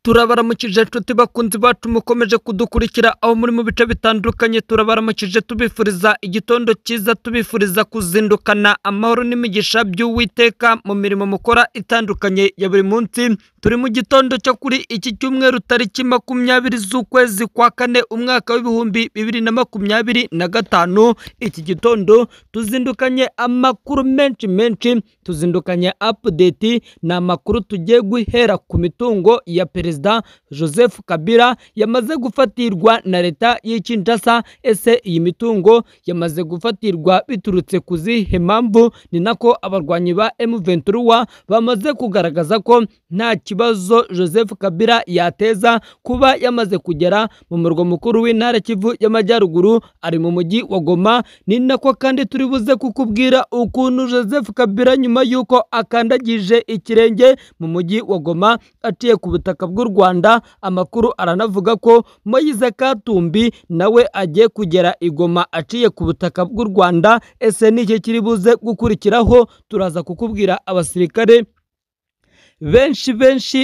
Turabaramukije nshuti bakunzi bacu mukomeje kudukurikira aho muri mu bice bitandukanye. Turabaramukije tubifuriza igitondo cyiza, tubifuriza kuzindukana amahoro n'imigisha by'Uwiteka mu mirimo mukora itandukanye ya buri munsi. Turi mu gitondo cyo kuri iki cyumweru tariki 20 z'ukwezi kwa kane umwaka w'ibihumbi 2025. Iki gitondo tuzindukanye amakuru menshi, tuzindukanye update na makuru tugiye guhera ku mitungo ya Perezida Joseph Kabila yamaze gufatirwa na leta y'Kinshasa. Ese iyi mitungo yamaze gufatirwa biturutse kuzihe mpamvu? Ni nako abarwanyi ba M23 bamaze kugaragaza ko nta kibazo Joseph Kabila yateza kuba yamaze kugera mu murwa mukuru w'intara Kivu y'Amajyaruguru, ari mu mujyi wa Goma. Ni nako kandi turi buze kukubwira ukuntu Joseph Kabila nyuma yuko akandagije ikirenge mu mujyi wa Goma aciye ku butaka bw'u Rwanda, amakuru aranavuga ko Moise Katumbi nawe agiye kugera i Goma aciye ku butaka bw'u Rwanda. Ese niki kiri buze gukurikiraho? Turaza kukubwira abasirikare benshi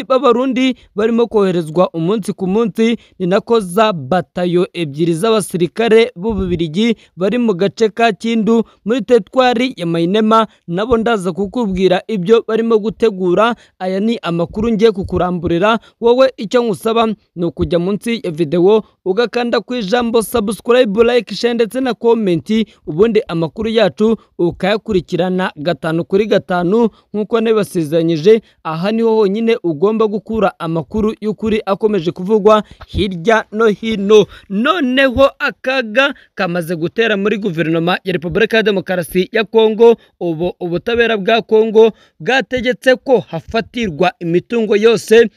b'abarundi barimo koherezwa umunsi ku munsi. Ni nako za batayo ebyiri z'abasirikare b'Ububirigi bari mu gace ka Kindu muri teritwari ya Mainema, nabo ndaza kukubwira ibyo barimo gutegura. Aya ni amakuru ngiye kukuramburira. Wowe icyo nkusaba ni ukujya munsi ya video ugakanda ku ijambo subscribe, like, share ndetse na comment, ubundi amakuru yacu ukayakurikirana 5 kuri 5 nkuko nebasezeranyije. Aha niho honyine ugomba gukura amakuru y'ukuri akomeje kuvugwa hirya no hino. Noneho akaga kamaze gutera muri guverinoma ya Repubulika ya Demokarasi ya Kongo. Ubu ubutabera bwa Kongo bwategetse ko hafatirwa imitungo yose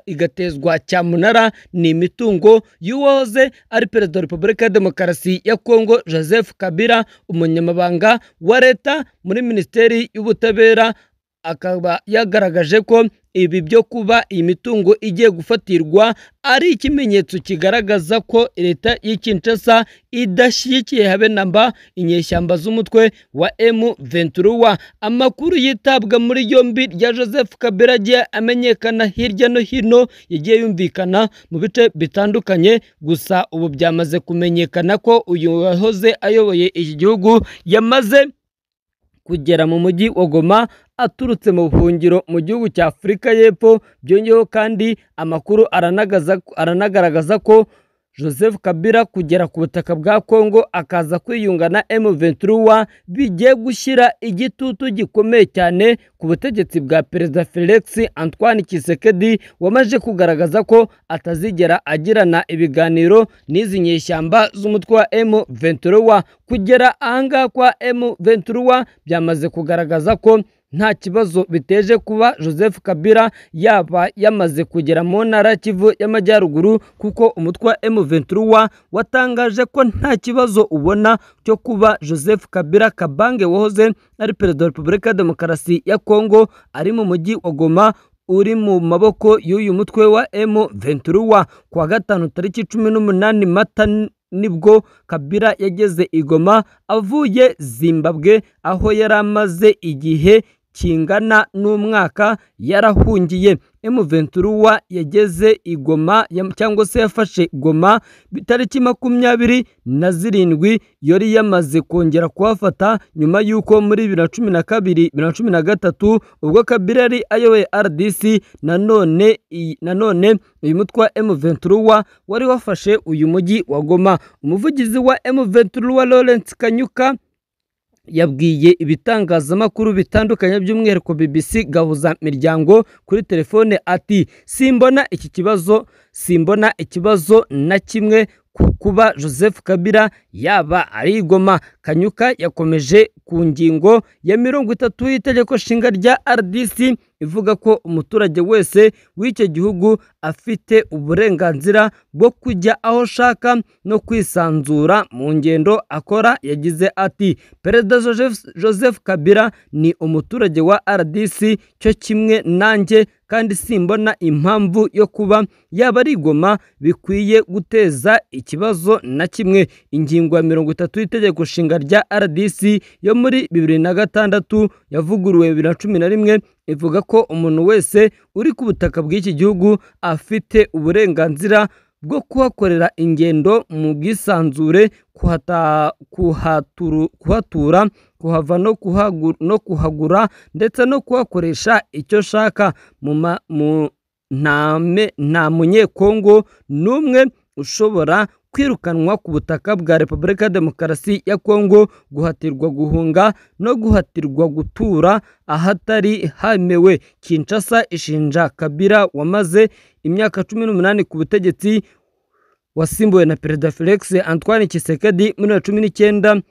igatezwa cyamunara. Ni imitungo y'uwahoze ari perezida wa Repubulika ya Demokarasi ya Kongo Joseph Kabila, umunyamabanga wa leta muri Minisiteri y'Ubutabera. Akaba yagaragaje ko ibi byo kuba iyi mitungo igiye gufatirwa ari ikimenyetso kigaragaza ko leta y'Kinshasa idashyigikiye habe namba inyeshyamba z'umutwe wa M23. Amakuru yitabwa muri yombi rya Joseph Kabila agiye amenyekana hirya no hino, yagiye yumvikana mu bice bitandukanye. Gusa ubu byamaze kumenyekana ko uyu wahoze ayoboye iki gihugu yamaze kugera mu mujyi wa Goma aturutse mu buhungiro mu gihugu cya Afurika y'Epfo. Byongeyeho kandi amakuru aranagaragaza ko Joseph Kabila kugera ku butaka bwa Kongo akaza kwiyunga na M23 bigiye gushyira igitutu gikomeye cyane ku butegetsi bwa Perezida Felix Antoine Tshisekedi, wamaje kugaragaza ko atazigera agirana ibiganiro n'izi nyeshyamba z'umutwe wa M23. Kugera ahangaha kwa M23 byamaze kugaragaza ko nta kibazo biteje kuba Joseph Kabila yaba yamaze kugera mu ntara Kivu y'Amajyaruguru, kuko umutwe wa M23 watangaje ko nta kibazo ubona cyo kuba Joseph Kabila Kabange wahoze ari perezida wa Repubulika ya Demokarasi ya Kongo ari mu mujyi wa Goma uri mu maboko y'uyu mutwe wa M23. Kwa gatanu tariki 18 Mata nibwo Kabila yageze i Goma avuye Zimbabwe, aho yari amaze igihe kingana n'umwaka yarahungiye. M23 yageze i Goma cyangwa se yafashe Goma tariki 27 yari yamaze kongera kuhafata nyuma yuko muri 2012-2013 ubwo Kabila yari ayoboye RDC. Nanone uyu mutwe wa M23 wari wafashe uyu mujyi wa Goma. Umuvugizi wa M23 Lawrence Kanyuka yabwiye ibitangazamakuru bitandukanye by'umwihariko BBC Gahuza Miryango kuri telefone ati simbona ikibazo na kimwe kuba Joseph Kabila yaba ari Goma. Kanyuka yakomeje ku ngingo ya 30 y'itegeko nshinga rya RDC ivuga ko umuturage wese w'icyo gihugu afite uburenganzira bwo kujya aho shaka no kwisanzura mu ngendo akora. Yagize ati Perezida Joseph Kabila ni umuturage wa RDC cyo kimwe nanjye, kandi simbona impamvu yo kuba yaba ari Goma bikwiye guteza ikibazo na kimwe. Ingingo ya 30 y'itegeko nshinga nshinga rya RDC yo muri 2006 yavuguruwe 2011 ivuga ko umuntu wese uri ku butaka bw'iki gihugu afite uburenganzira bwo kuhakorera ingendo mu bwisanzure, kuhatura, kuhava no kuhagura ndetse no kuhakoresha icyo shaka. Nta munyekongo n'umwe ushobora kwirukanwa ku butaka bwa Repubulika ya Demokarasi ya Kongo, guhatirwa guhunga no guhatirwa gutura ahatari hamewe. Kinshasa ishinja Kabila wamaze imyaka 18 ku butegetsi, wasimbuwe na Perezida Felix Antoine Tshisekedi muri 2019.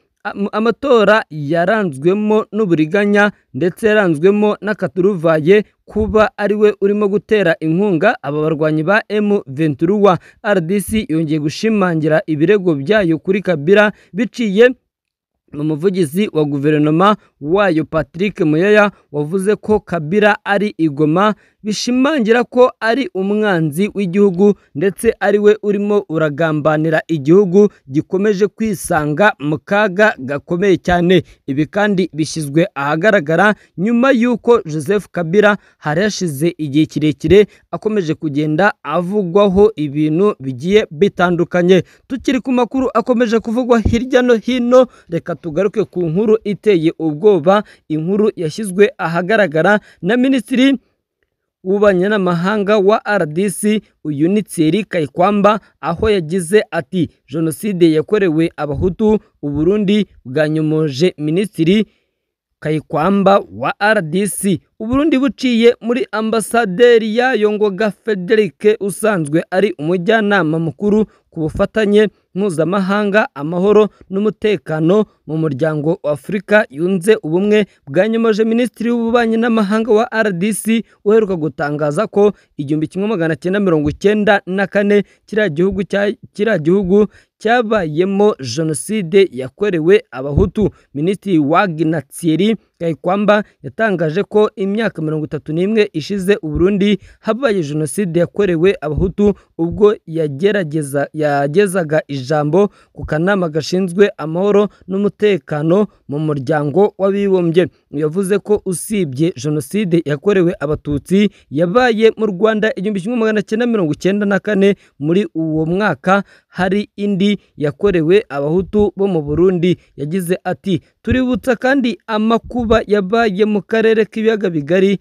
Amatora yaranzwemo n'uburiganya ndetse yaranzwemo n'akaturuvaye kuba ariwe urimo gutera inkunga aba barwanyi ba M23. RDC yongeye gushimangira ibirego byayo kuri Kabila biciye mu muvugizi wa guverinoma wayo Patrick Muyaya, wavuze ko Kabila ari igoma, bishimangira ko ari umwanzi w'igihugu ndetse ariwe urimo uragambanira igihugu gikomeje kwisanga mu kaga gakomeye cyane. Ibi kandi bishyizwe ahagaragara nyuma y'uko Joseph Kabila hari yashize igihe kirekire akomeje kugenda avugwaho ibintu bigiye bitandukanye. Tukiri ku makuru akomeje kuvugwa hirya no hino, reka tugaruke ku nkuru iteye ubwoba, inkuru yashyizwe ahagaragara na Minisitiri w'ububanyi n'amahanga wa RDC uyu ni Thierry Kayikwamba, aho yagize ati jenoside yakorewe abahutu u Burundi bwanyomoje. Minisitiri Kayikwamba wa RDC u Burundi buciye muri ambasaderi yayo Ngoga Frederic usanzwe ari umujyanama mukuru ku bufatanye mpuzamahanga, amahoro n'umutekano mu muryango wa Afurika yunze ubumwe, bwanyomoje Minisitiri w'ububanyi n'amahanga wa RDC uheruka gutangaza ko 1994 kiriya gihugu cyabayemo jenoside yakorewe abahutu. Minisitiri Wagner Thierry Kayikwamba yatangaje ko imyaka 31 ishize u Burundi habaye jenoside yakorewe abahutu, ubwo yagezaga ijambo ku kanama gashinzwe amahoro n'umutekano mu muryango w'abibumbye. Yavuze ko usibye jenoside yakorewe abatutsi yabaye mu Rwanda 1994, muri uwo mwaka hari indi yakorewe abahutu bo mu Burundi. Yagize ati tuributsa kandi amakuba yabaye mu karere k'ibiyaga bigari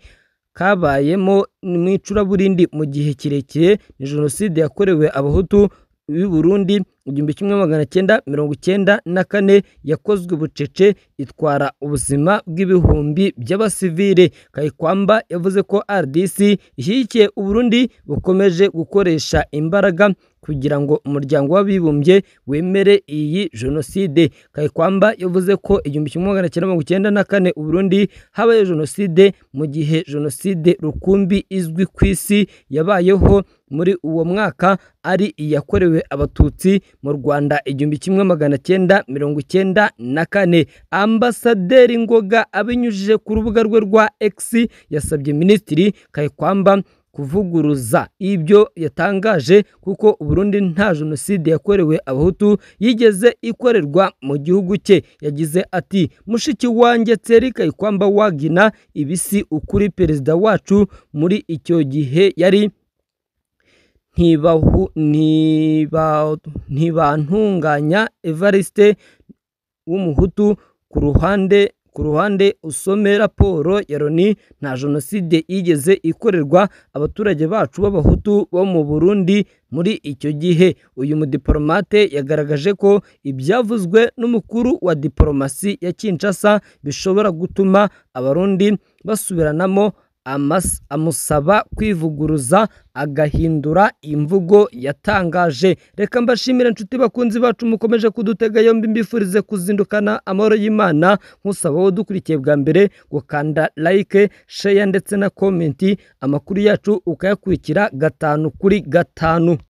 kabayemo mw'icuraburindi mu gihe kirekire. Ni jenoside yakorewe abahutu b'i Burundi 1994 yakozwe bucece, itwara ubuzima bw'ibihumbi by'abasivile. Kayikwamba yavuze ko RDC ishyigikiye u Burundi bukomeje gukoresha imbaraga kugira ngo umuryango w'abibumbye wemere iyi jenoside. Kayikwamba yavuze ko 1994 u Burundi habaye jenoside, mu gihe jenoside rukumbi izwi ku isi yabayeho muri uwo mwaka ari iyakorewe abatutsi mu Rwanda 1994. Ambasaderi Ngoga abinyujije ku rubuga rwe rwa X yasabye Minisitiri Kayikwamba kuvuguruza ibyo yatangaje, kuko u Burundi nta jenoside yakorewe abahutu yigeze ikorerwa mu gihugu cye. Yagize ati mushiki wanjye Thierry Kayikwamba Wagner, ibisi ukuri perezida wacu muri icyo gihe yari ntibantunganya Evariste w'umuhutu. Ku ruhande usome raporo ya Loni, nta jenoside yigeze ikorerwa abaturage bacu b'abahutu bo mu Burundi muri icyo gihe. Uyu mudiplomate yagaragaje ko ibyavuzwe n'umukuru wa diplomasi ya Kinshasa bishobora gutuma abarundi basubiranamo, amusaba kwivuguruza agahindura imvugo yatangaje. Reka mbashimire inshuti bakunzi bacu mukomeje kudutega yombi, mbifurize kuzindukana amahoro y'Imana. Nkusaba wowe dukurikiye bwa mbere gukanda like, share ndetse na comment, amakuru yacu ukayakurikira 5 kuri 5.